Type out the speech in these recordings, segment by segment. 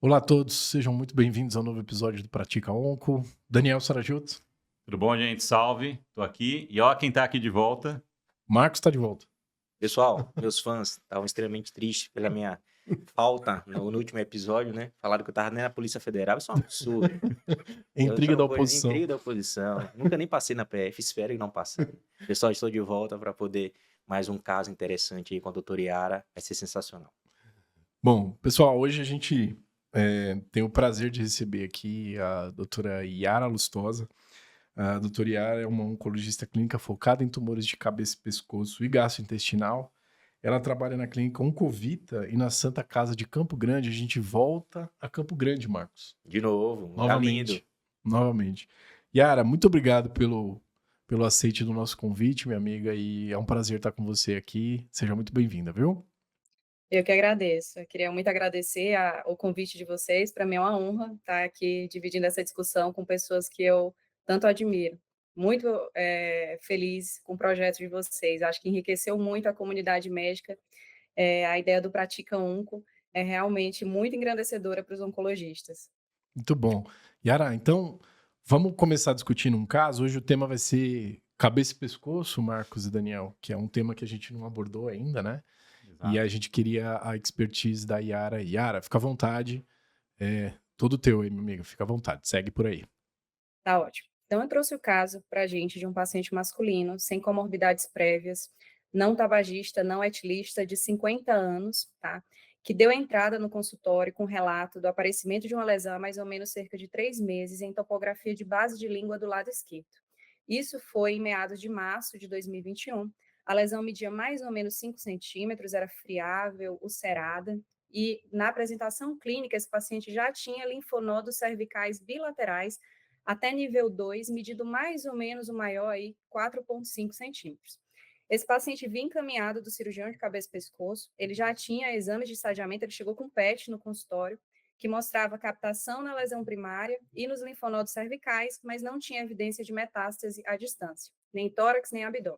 Olá a todos, sejam muito bem-vindos ao novo episódio do Pratica Onco. Daniel Saragiotto, Tudo bom, gente? Salve, tô aqui. E ó quem tá aqui de volta. Marcos está de volta. Pessoal, meus fãs estavam extremamente tristes pela minha falta no último episódio, né? Falaram que eu tava nem na Polícia Federal, isso é um absurdo. Eu Intriga só da fui oposição. intriga da oposição. Nunca nem passei na PF, espero que não passar. Pessoal, estou de volta para poder mais um caso interessante aí com a doutora Yara. Vai ser sensacional. Bom, pessoal, hoje a gente tem o prazer de receber aqui a doutora Yara Lustosa. A doutora Yara é uma oncologista clínica focada em tumores de cabeça e pescoço e gastrointestinal. Ela trabalha na clínica Oncovita e na Santa Casa de Campo Grande. A gente volta a Campo Grande, Marcos. De novo, um lugar lindo. Novamente. Yara, muito obrigado pelo aceite do nosso convite, minha amiga, e é um prazer estar com você aqui. Seja muito bem-vinda, viu? Eu que agradeço. Eu queria muito agradecer o convite de vocês. Para mim é uma honra estar aqui dividindo essa discussão com pessoas que eu tanto admiro. Muito feliz com o projeto de vocês. Acho que enriqueceu muito a comunidade médica. A ideia do Pratica Onco é realmente muito engrandecedora para os oncologistas. Muito bom. Yara, então vamos começar discutindo um caso. Hoje o tema vai ser cabeça e pescoço, Marcos e Daniel, que é um tema que a gente não abordou ainda, né? E a gente queria a expertise da Yara. Yara, fica à vontade. É todo teu aí, meu amigo. Fica à vontade. Segue por aí. Tá ótimo. Então, eu trouxe o caso para a gente de um paciente masculino, sem comorbidades prévias, não tabagista, não etilista, de 50 anos, tá? Que deu entrada no consultório com relato do aparecimento de uma lesão há mais ou menos cerca de 3 meses em topografia de base de língua do lado esquerdo. Isso foi em meados de março de 2021. A lesão media mais ou menos 5 centímetros, era friável, ulcerada, e na apresentação clínica, esse paciente já tinha linfonodos cervicais bilaterais até nível 2, medido mais ou menos o maior aí, 4,5 centímetros. Esse paciente vinha encaminhado do cirurgião de cabeça e pescoço, ele já tinha exames de estadiamento, ele chegou com PET no consultório, que mostrava captação na lesão primária e nos linfonodos cervicais, mas não tinha evidência de metástase à distância, nem tórax, nem abdômen.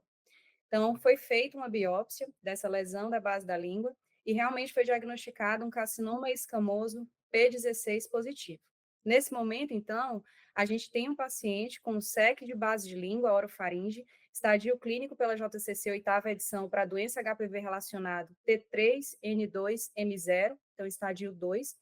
Então, foi feita uma biópsia dessa lesão da base da língua e realmente foi diagnosticado um carcinoma escamoso P16 positivo. Nesse momento, então, a gente tem um paciente com SEC de base de língua, orofaringe, estadio clínico pela JCC, oitava edição, para doença HPV relacionado T3N2M0, então estadio 2.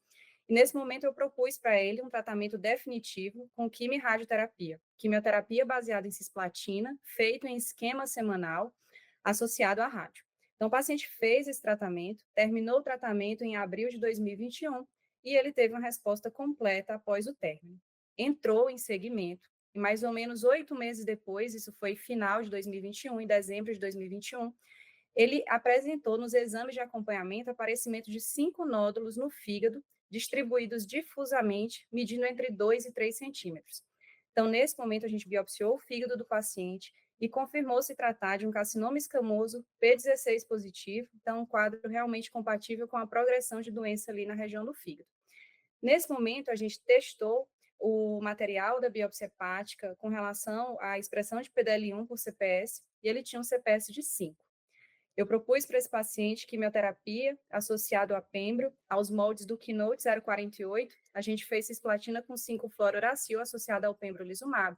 E nesse momento eu propus para ele um tratamento definitivo com quimio-radioterapia. Quimioterapia baseada em cisplatina, feito em esquema semanal, associado à rádio. Então, o paciente fez esse tratamento, terminou o tratamento em abril de 2021 e ele teve uma resposta completa após o término. Entrou em segmento e mais ou menos 8 meses depois, isso foi final de 2021, em dezembro de 2021, ele apresentou nos exames de acompanhamento aparecimento de 5 nódulos no fígado, distribuídos difusamente, medindo entre 2 e 3 centímetros. Então, nesse momento, a gente biopsiou o fígado do paciente e confirmou se tratar de um carcinoma escamoso P16 positivo, então um quadro realmente compatível com a progressão de doença ali na região do fígado. Nesse momento, a gente testou o material da biópsia hepática com relação à expressão de PDL1 por CPS, e ele tinha um CPS de 5. Eu propus para esse paciente quimioterapia associado a pembro, aos moldes do Keynote 048. A gente fez cisplatina com 5-fluorouracil associada ao pembrolizumab.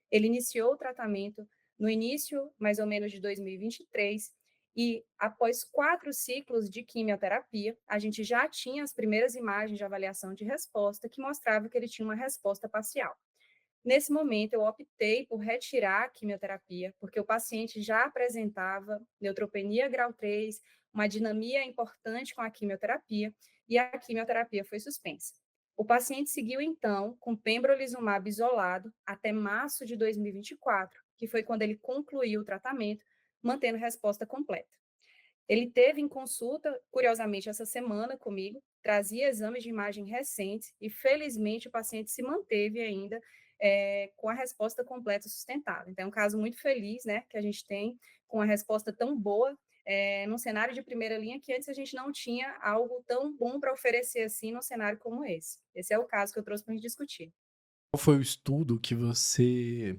Ele iniciou o tratamento no início, mais ou menos, de 2023, e após 4 ciclos de quimioterapia, a gente já tinha as primeiras imagens de avaliação de resposta que mostrava que ele tinha uma resposta parcial. Nesse momento, eu optei por retirar a quimioterapia, porque o paciente já apresentava neutropenia grau 3, uma dinamia importante com a quimioterapia, e a quimioterapia foi suspensa. O paciente seguiu, então, com pembrolizumab isolado até março de 2024, que foi quando ele concluiu o tratamento, mantendo resposta completa. Ele teve em consulta, curiosamente, essa semana comigo, trazia exames de imagem recentes e, felizmente, o paciente se manteve ainda com a resposta completa sustentada. Então, é um caso muito feliz, né, que a gente tem com uma resposta tão boa num cenário de primeira linha que antes a gente não tinha algo tão bom para oferecer assim num cenário como esse. Esse é o caso que eu trouxe para a gente discutir. Qual foi o estudo que você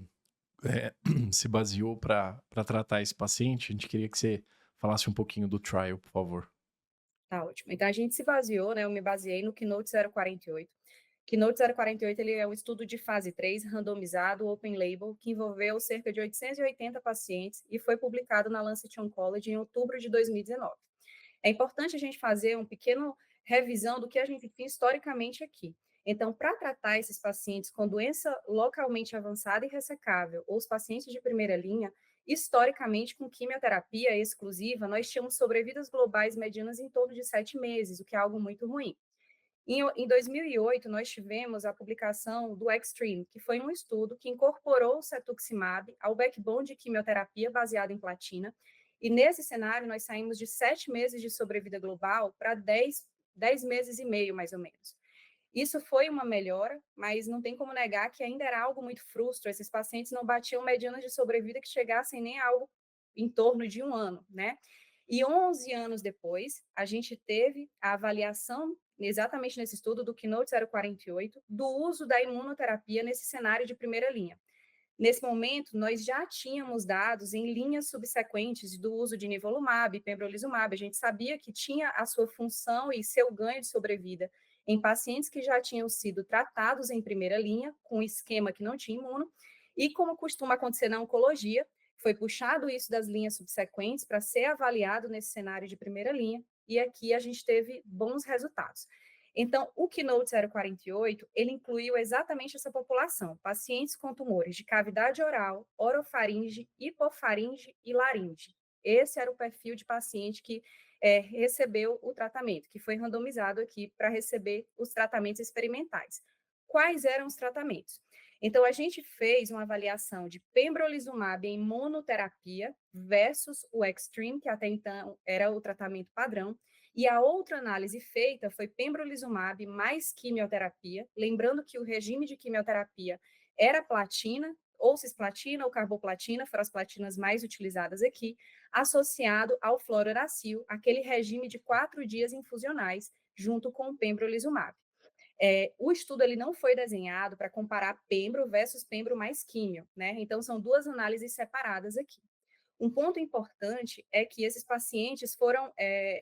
se baseou para tratar esse paciente? A gente queria que você falasse um pouquinho do trial, por favor. Tá ótimo. Então, a gente se baseou, né, eu me baseei no Keynote 048. Keynote 048, ele é um estudo de fase 3, randomizado, open label, que envolveu cerca de 880 pacientes e foi publicado na Lancet Oncology em outubro de 2019. É importante a gente fazer um pequeno revisão do que a gente tem historicamente aqui. Então, para tratar esses pacientes com doença localmente avançada e ressecável, ou os pacientes de primeira linha, historicamente, com quimioterapia exclusiva, nós tínhamos sobrevidas globais medianas em torno de 7 meses, o que é algo muito ruim. Em 2008, nós tivemos a publicação do Extreme, que foi um estudo que incorporou o cetuximab ao backbone de quimioterapia baseado em platina, e nesse cenário nós saímos de 7 meses de sobrevida global para 10 meses e meio, mais ou menos. Isso foi uma melhora, mas não tem como negar que ainda era algo muito frustro, esses pacientes não batiam medianas de sobrevida que chegassem nem a algo em torno de 1 ano, né? E 11 anos depois, a gente teve a avaliação, exatamente nesse estudo do Keynote 048, do uso da imunoterapia nesse cenário de primeira linha. Nesse momento, nós já tínhamos dados em linhas subsequentes do uso de nivolumab, pembrolizumab. A gente sabia que tinha a sua função e seu ganho de sobrevida em pacientes que já tinham sido tratados em primeira linha, com esquema que não tinha imuno, e como costuma acontecer na oncologia, foi puxado isso das linhas subsequentes para ser avaliado nesse cenário de primeira linha, e aqui a gente teve bons resultados. Então, o Keynote 048, ele incluiu exatamente essa população, pacientes com tumores de cavidade oral, orofaringe, hipofaringe e laringe. Esse era o perfil de paciente que recebeu o tratamento, que foi randomizado aqui para receber os tratamentos experimentais. Quais eram os tratamentos? Então, a gente fez uma avaliação de pembrolizumab em monoterapia versus o Extreme, que até então era o tratamento padrão, e a outra análise feita foi pembrolizumab mais quimioterapia, lembrando que o regime de quimioterapia era platina, ou cisplatina ou carboplatina, foram as platinas mais utilizadas aqui, associado ao fluorouracil, aquele regime de 4 dias infusionais, junto com o pembrolizumab. O estudo ele não foi desenhado para comparar pembro versus pembro mais químio, né? Então, são duas análises separadas aqui. Um ponto importante é que esses pacientes foram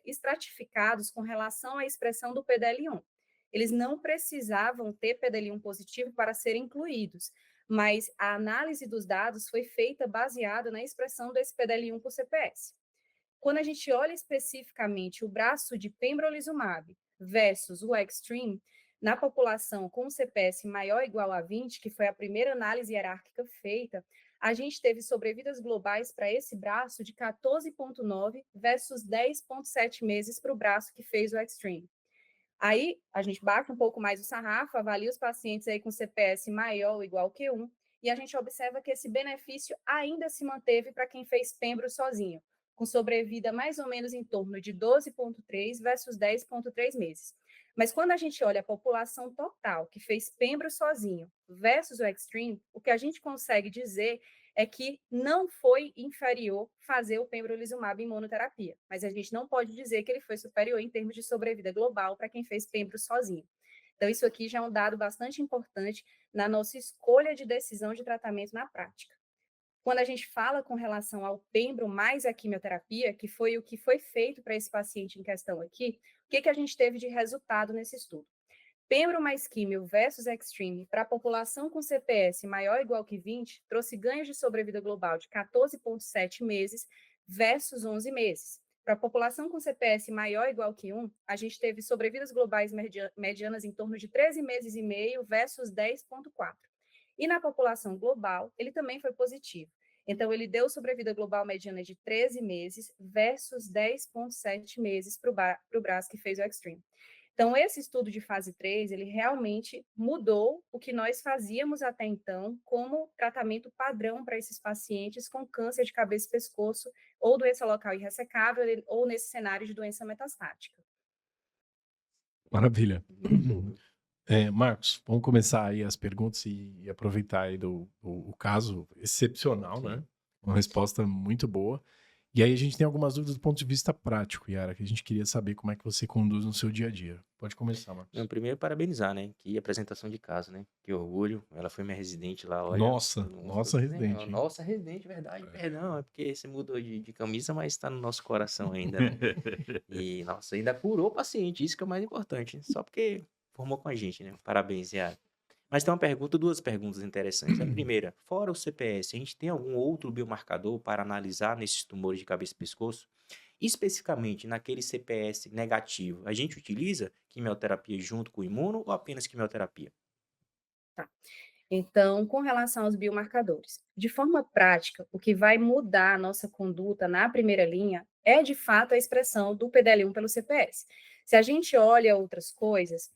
estratificados com relação à expressão do PDL1. Eles não precisavam ter PDL1 positivo para serem incluídos, mas a análise dos dados foi feita baseada na expressão desse PDL1 por CPS. Quando a gente olha especificamente o braço de pembrolizumab versus o Extreme, na população com CPS maior ou igual a 20, que foi a primeira análise hierárquica feita, a gente teve sobrevidas globais para esse braço de 14,9 versus 10,7 meses para o braço que fez o Extreme. Aí, a gente bate um pouco mais o sarrafo, avalia os pacientes aí com CPS maior ou igual que 1, e a gente observa que esse benefício ainda se manteve para quem fez pembro sozinho, com sobrevida mais ou menos em torno de 12,3 versus 10,3 meses. Mas quando a gente olha a população total que fez pembro sozinho versus o Extreme, o que a gente consegue dizer é que não foi inferior fazer o pembrolizumab em monoterapia, mas a gente não pode dizer que ele foi superior em termos de sobrevida global para quem fez pembro sozinho. Então, isso aqui já é um dado bastante importante na nossa escolha de decisão de tratamento na prática. Quando a gente fala com relação ao pembro mais a quimioterapia, que foi o que foi feito para esse paciente em questão aqui, o que a gente teve de resultado nesse estudo? Pembro mais químio versus Extreme para a população com CPS maior ou igual que 20 trouxe ganhos de sobrevida global de 14,7 meses versus 11 meses. Para a população com CPS maior ou igual que 1, a gente teve sobrevidas globais medianas em torno de 13 meses e meio versus 10,4. E na população global, ele também foi positivo. Então, ele deu sobrevida global mediana de 13 meses versus 10,7 meses para o braço que fez o Extreme. Então, esse estudo de fase 3, ele realmente mudou o que nós fazíamos até então como tratamento padrão para esses pacientes com câncer de cabeça e pescoço, ou doença local irressecável, ou nesse cenário de doença metastática. Maravilha. Marcos, vamos começar aí as perguntas e aproveitar aí o caso excepcional, né? Uma resposta muito boa. E aí a gente tem algumas dúvidas do ponto de vista prático, Yara, que a gente queria saber como é que você conduz no seu dia a dia. Pode começar, Marcos. Não, primeiro parabenizar, né? Que apresentação de caso, né? Que orgulho. Ela foi minha residente lá, olha. Nossa residente, hein? Nossa residente, verdade. Perdão, é porque você mudou de camisa, mas tá no nosso coração ainda, né? E, nossa, ainda curou o paciente, isso que é o mais importante. Só porque formou com a gente, né? Parabéns, Yara. Mas tem uma pergunta, duas perguntas interessantes. A primeira, fora o CPS, a gente tem algum outro biomarcador para analisar nesses tumores de cabeça e pescoço? Especificamente naquele CPS negativo, a gente utiliza quimioterapia junto com o imuno ou apenas quimioterapia? Tá. Então, com relação aos biomarcadores, de forma prática, o que vai mudar a nossa conduta na primeira linha é, de fato, a expressão do PDL1 pelo CPS. Se a gente olha outras coisas,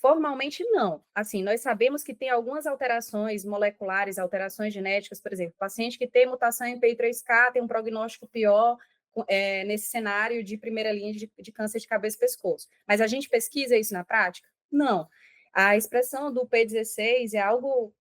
formalmente não. Assim, nós sabemos que tem algumas alterações moleculares, alterações genéticas, por exemplo, paciente que tem mutação em PI3K tem um prognóstico pior nesse cenário de primeira linha de câncer de cabeça e pescoço. Mas a gente pesquisa isso na prática? Não. A expressão do P16 é algo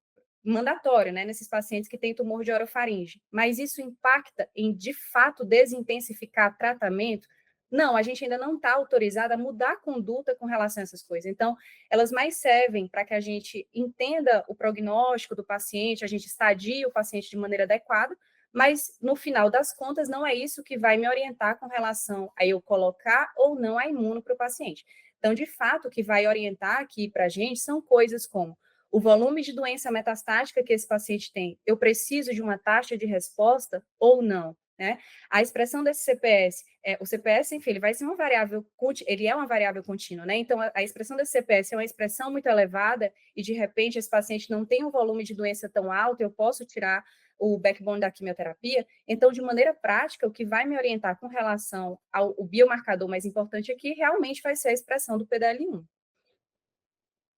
mandatório, né, nesses pacientes que têm tumor de orofaringe. Mas isso impacta em, de fato, desintensificar tratamento? Não, a gente ainda não está autorizada a mudar a conduta com relação a essas coisas. Então, elas mais servem para que a gente entenda o prognóstico do paciente, a gente estadie o paciente de maneira adequada, mas, no final das contas, não é isso que vai me orientar com relação a eu colocar ou não a imuno para o paciente. Então, de fato, o que vai orientar aqui para a gente são coisas como o volume de doença metastática que esse paciente tem, eu preciso de uma taxa de resposta ou não, né? A expressão desse CPS, o CPS, enfim, ele vai ser uma variável, ele é uma variável contínua, né? Então, a expressão desse CPS é uma expressão muito elevada e, de repente, esse paciente não tem um volume de doença tão alto, eu posso tirar o backbone da quimioterapia. Então, de maneira prática, o que vai me orientar com relação ao biomarcador mais importante aqui realmente vai ser a expressão do PDL1.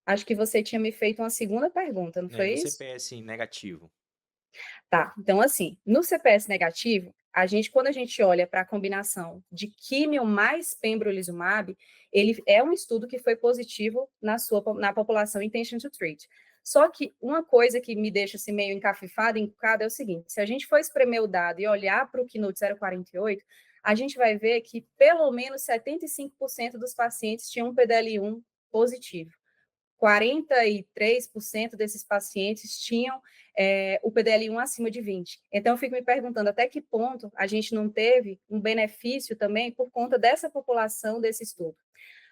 Acho que você tinha me feito uma segunda pergunta, não foi No isso? CPS negativo. Tá, então assim, no CPS negativo, quando a gente olha para a combinação de químio mais pembrolizumab, ele é um estudo que foi positivo na população intention to treat. Só que uma coisa que me deixa assim, meio encafifada, encucada, é o seguinte, se a gente for espremer o dado e olhar para o Keynote 048, a gente vai ver que pelo menos 75% dos pacientes tinham um PDL1 positivo. 43% desses pacientes tinham o PDL1 acima de 20. Então, eu fico me perguntando até que ponto a gente não teve um benefício também por conta dessa população desse estudo.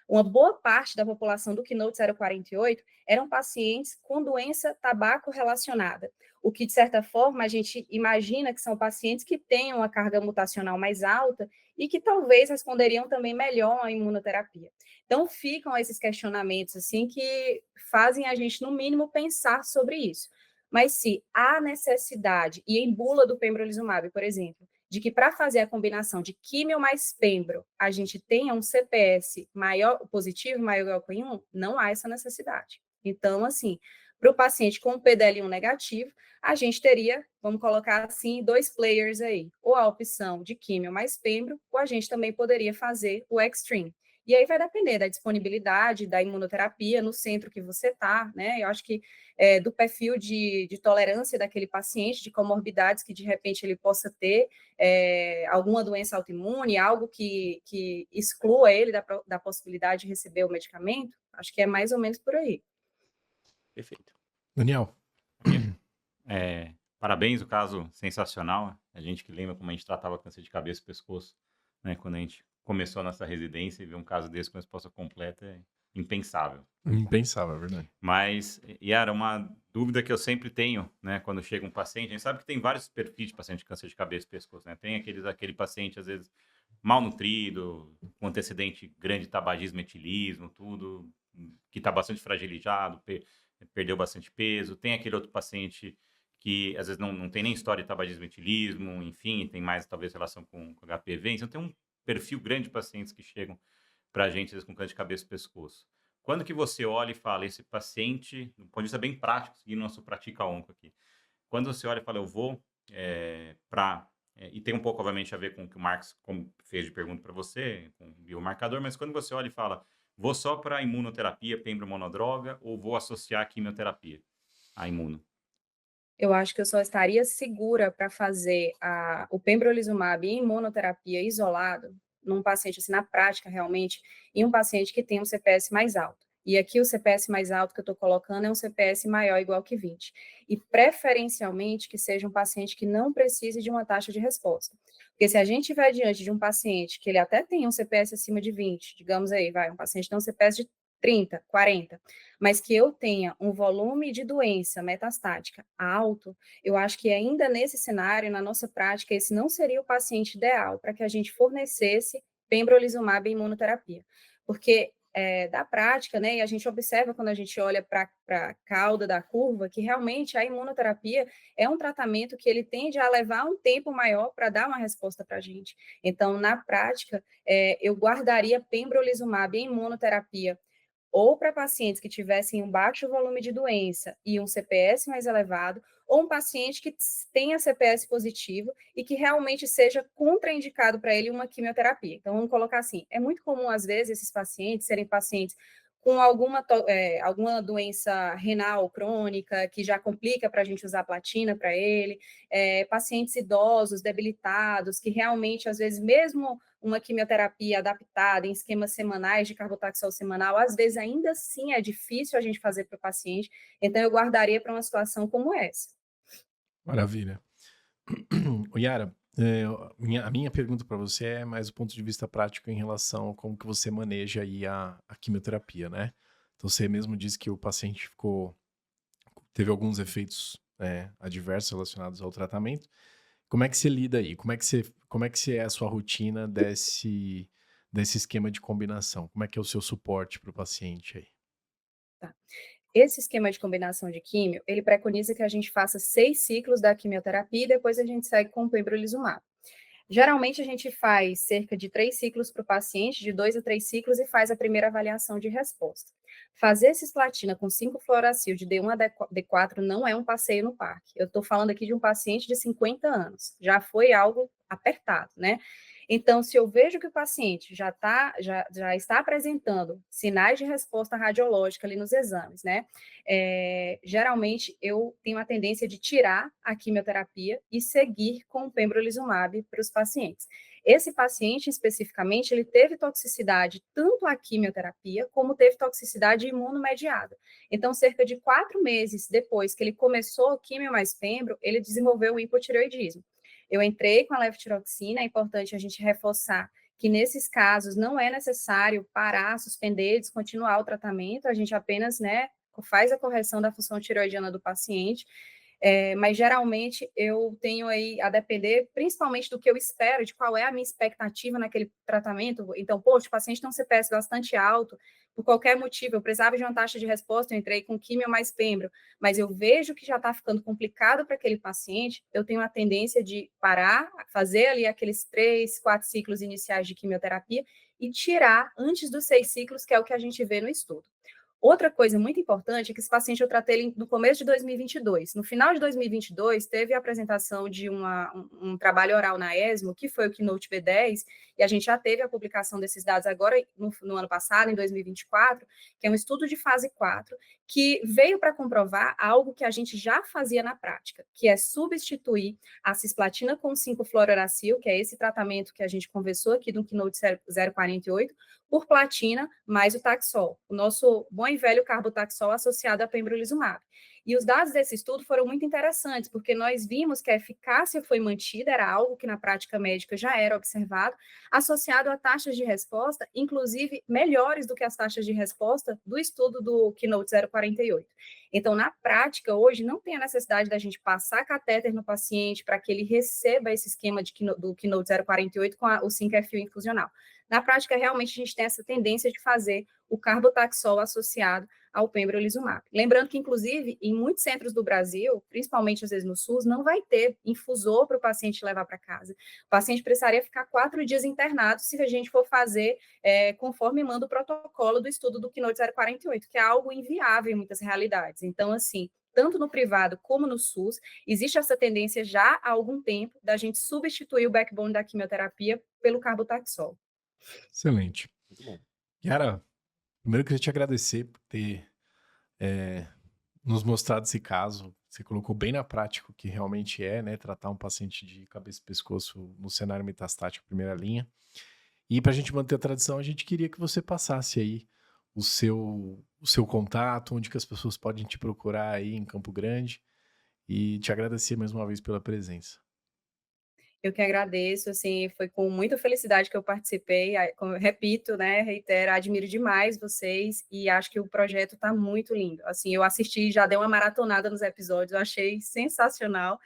Uma boa parte da população do Keynote 048 eram pacientes com doença tabaco relacionada, o que, de certa forma, a gente imagina que são pacientes que têm uma carga mutacional mais alta e que talvez responderiam também melhor à imunoterapia. Então, ficam esses questionamentos, assim, que fazem a gente, no mínimo, pensar sobre isso. Mas se há necessidade, e em bula do pembrolizumab, por exemplo, de que para fazer a combinação de químio mais pembro, a gente tenha um CPS maior, positivo, maior que 1, não há essa necessidade. Então, assim, para o paciente com PDL1 negativo, a gente teria, vamos colocar assim, 2 players aí, ou a opção de químio mais pembro, ou a gente também poderia fazer o extreme. E aí vai depender da disponibilidade da imunoterapia no centro que você está, né? Eu acho que do perfil de tolerância daquele paciente, de comorbidades que de repente ele possa ter, alguma doença autoimune, algo que exclua ele da possibilidade de receber o medicamento, acho que é mais ou menos por aí. Perfeito. Daniel. Parabéns, o caso sensacional. A gente que lembra como a gente tratava câncer de cabeça e pescoço, né? Quando a gente começou a nossa residência e ver um caso desse com resposta completa é impensável. Impensável, é verdade. Mas, Yara, uma dúvida que eu sempre tenho, né, quando chega um paciente, a gente sabe que tem vários perfis de paciente de câncer de cabeça e pescoço, né? Tem aquele paciente, às vezes, malnutrido, com antecedente grande de tabagismo, etilismo, tudo, que está bastante fragilizado, perdeu bastante peso. Tem aquele outro paciente que, às vezes, não tem nem história de tabagismo, etilismo, enfim, tem mais, talvez, relação com HPV. Então, tem um perfil grande de pacientes que chegam para a gente, às vezes, com câncer de cabeça e pescoço. Quando que você olha e fala, esse paciente, do ponto de vista bem prático, seguindo nosso Pratica Onco aqui, quando você olha e fala, eu vou e tem um pouco, obviamente, a ver com o que o Marcos fez de pergunta para você, com o biomarcador, mas quando você olha e fala, vou só para imunoterapia, pembro monodroga, ou vou associar a quimioterapia à imuno? Eu acho que eu só estaria segura para fazer o pembrolizumab em monoterapia isolado, num paciente, assim, na prática, realmente, em um paciente que tem um CPS mais alto. E aqui o CPS mais alto que eu estou colocando é um CPS maior ou igual que 20. E preferencialmente que seja um paciente que não precise de uma taxa de resposta. Porque se a gente vai diante de um paciente que ele até tem um CPS acima de 20, digamos aí, um paciente tem um CPS de 30, 40, mas que eu tenha um volume de doença metastática alto, eu acho que ainda nesse cenário, na nossa prática, esse não seria o paciente ideal para que a gente fornecesse pembrolizumab em imunoterapia. Porque da prática, né, e a gente observa quando a gente olha para a cauda da curva, que realmente a imunoterapia é um tratamento que ele tende a levar um tempo maior para dar uma resposta para a gente. Então, na prática, eu guardaria pembrolizumab em imunoterapia ou para pacientes que tivessem um baixo volume de doença e um CPS mais elevado, ou um paciente que tenha CPS positivo e que realmente seja contraindicado para ele uma quimioterapia. Então, vamos colocar assim: é muito comum, às vezes, esses pacientes serem pacientes com alguma doença renal crônica, que já complica para a gente usar platina para ele, pacientes idosos, debilitados, que realmente, às vezes, mesmo uma quimioterapia adaptada em esquemas semanais de carbotaxol semanal, às vezes ainda assim é difícil a gente fazer para o paciente, então eu guardaria para uma situação como essa. Maravilha. Ô, Yara, a minha pergunta para você é mais do ponto de vista prático em relação a como que você maneja aí a quimioterapia, né? Então, você mesmo disse que o paciente teve alguns efeitos adversos relacionados ao tratamento. Como é que você lida aí? Como é que é a sua rotina desse esquema de combinação? Como é que é o seu suporte para o paciente aí? Tá. Esse esquema de combinação de químio, ele preconiza que a gente faça 6 ciclos da quimioterapia e depois a gente segue com o pembrolizumab. Geralmente, a gente faz cerca de 3 ciclos para o paciente, de 2 a 3 ciclos, e faz a primeira avaliação de resposta. Fazer cisplatina com 5-fluoracil de D1 a D4 não é um passeio no parque. Eu estou falando aqui de um paciente de 50 anos. Já foi algo apertado, né? Então, se eu vejo que o paciente já está apresentando sinais de resposta radiológica ali nos exames, né? Geralmente, eu tenho a tendência de tirar a quimioterapia e seguir com o pembrolizumab para os pacientes. Esse paciente, especificamente, ele teve toxicidade tanto à quimioterapia, como teve toxicidade imunomediada. Então, cerca de 4 meses depois que ele começou quimio mais pembro, ele desenvolveu o hipotireoidismo. Eu entrei com a levotiroxina, é importante a gente reforçar que nesses casos não é necessário parar, suspender, descontinuar o tratamento, a gente apenas, né, faz a correção da função tireoidiana do paciente, mas geralmente eu tenho aí a depender principalmente do que eu espero, de qual é a minha expectativa naquele tratamento. Então, poxa, o paciente tem um CPS bastante alto, por qualquer motivo, eu precisava de uma taxa de resposta, eu entrei com químio mais pembro, mas eu vejo que já está ficando complicado para aquele paciente, eu tenho a tendência de parar, fazer ali aqueles 3, 4 ciclos iniciais de quimioterapia e tirar antes dos 6 ciclos, que é o que a gente vê no estudo. Outra coisa muito importante é que esse paciente eu tratei ele no começo de 2022. No final de 2022, teve a apresentação de um trabalho oral na ESMO, que foi o Keynote B10, e a gente já teve a publicação desses dados agora no ano passado, em 2024, que é um estudo de fase 4, que veio para comprovar algo que a gente já fazia na prática, que é substituir a cisplatina com 5-fluoruracil, que é esse tratamento que a gente conversou aqui do Keynote 048, por platina mais o Taxol, o nosso bom e velho carbotaxol associado a pembrolizumab. E os dados desse estudo foram muito interessantes, porque nós vimos que a eficácia foi mantida, era algo que na prática médica já era observado, associado a taxas de resposta, inclusive melhores do que as taxas de resposta do estudo do Keynote 048. Então, na prática, hoje, não tem a necessidade da gente passar catéter no paciente para que ele receba esse esquema do Keynote 048 com o 5-FU infusional. Na prática, realmente, a gente tem essa tendência de fazer o carbotaxol associado ao pembrolizumab. Lembrando que, inclusive, em muitos centros do Brasil, principalmente às vezes no SUS, não vai ter infusor para o paciente levar para casa. O paciente precisaria ficar 4 dias internado se a gente for fazer conforme manda o protocolo do estudo do Keynote 048, que é algo inviável em muitas realidades. Então, assim, tanto no privado como no SUS, existe essa tendência já há algum tempo da gente substituir o backbone da quimioterapia pelo carbotaxol. Excelente. Muito bom. Yara, primeiro eu queria te agradecer por ter nos mostrado esse caso Você colocou bem na prática o que realmente é, né? Tratar um paciente de cabeça e pescoço no cenário metastático, primeira linha. E para a gente manter a tradição, a gente queria que você passasse aí o seu contato, onde que as pessoas podem te procurar aí em Campo Grande. E te agradecer mais uma vez pela presença. Eu que agradeço, assim, foi com muita felicidade que eu participei, como eu repito, né, reitero, admiro demais vocês e acho que o projeto está muito lindo. Assim, eu assisti, já dei uma maratonada nos episódios, eu achei sensacional.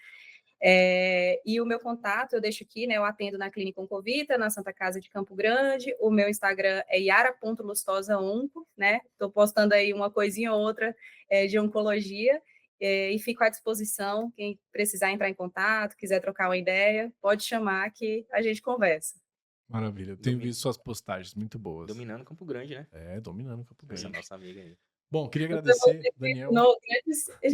E o meu contato eu deixo aqui, né, eu atendo na Clínica Oncovita, na Santa Casa de Campo Grande, o meu Instagram é yara.lustosaonco, né, estou postando aí uma coisinha ou outra de oncologia, e fico à disposição, quem precisar entrar em contato, quiser trocar uma ideia, pode chamar que a gente conversa. Maravilha. Eu tenho visto suas postagens muito boas. Dominando Campo Grande, né? Dominando Campo Essa Grande. nossa amiga aí. Bom, queria agradecer, Daniel.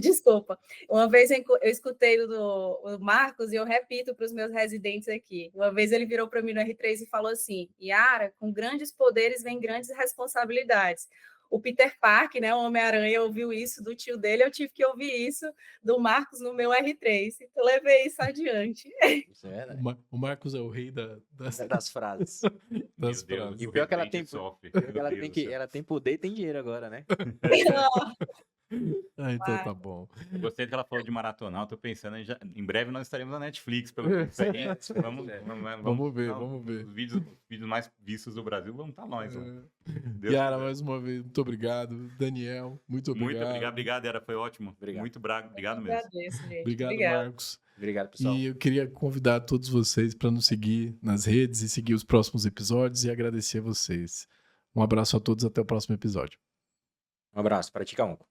Desculpa. Uma vez eu escutei o Marcos e eu repito para os meus residentes aqui. Uma vez ele virou para mim no R3 e falou assim: Yara, com grandes poderes vem grandes responsabilidades. O Peter Parker, né, o Homem-Aranha, ouviu isso do tio dele, eu tive que ouvir isso do Marcos no meu R3. Então, levei isso adiante. Isso é, né? O Marcos é o rei das frases. das frases. E o pior é que ela tem, sofre. ela tem poder e tem dinheiro agora, né? Então tá bom. Gostei que ela falou de maratonar, eu tô pensando em breve nós estaremos na Netflix, pelo que isso aí. Vamos ver. Os vídeos mais vistos do Brasil, vamos estar nós. Yara, mais uma vez, muito obrigado. Daniel, muito obrigado. Obrigado, Yara, foi ótimo. Obrigado. Muito obrigado mesmo. Agradeço, gente. Obrigado, Marcos. Obrigado, pessoal. E eu queria convidar todos vocês para nos seguir nas redes e seguir os próximos episódios e agradecer a vocês. Um abraço a todos, até o próximo episódio. Um abraço, pratica onco.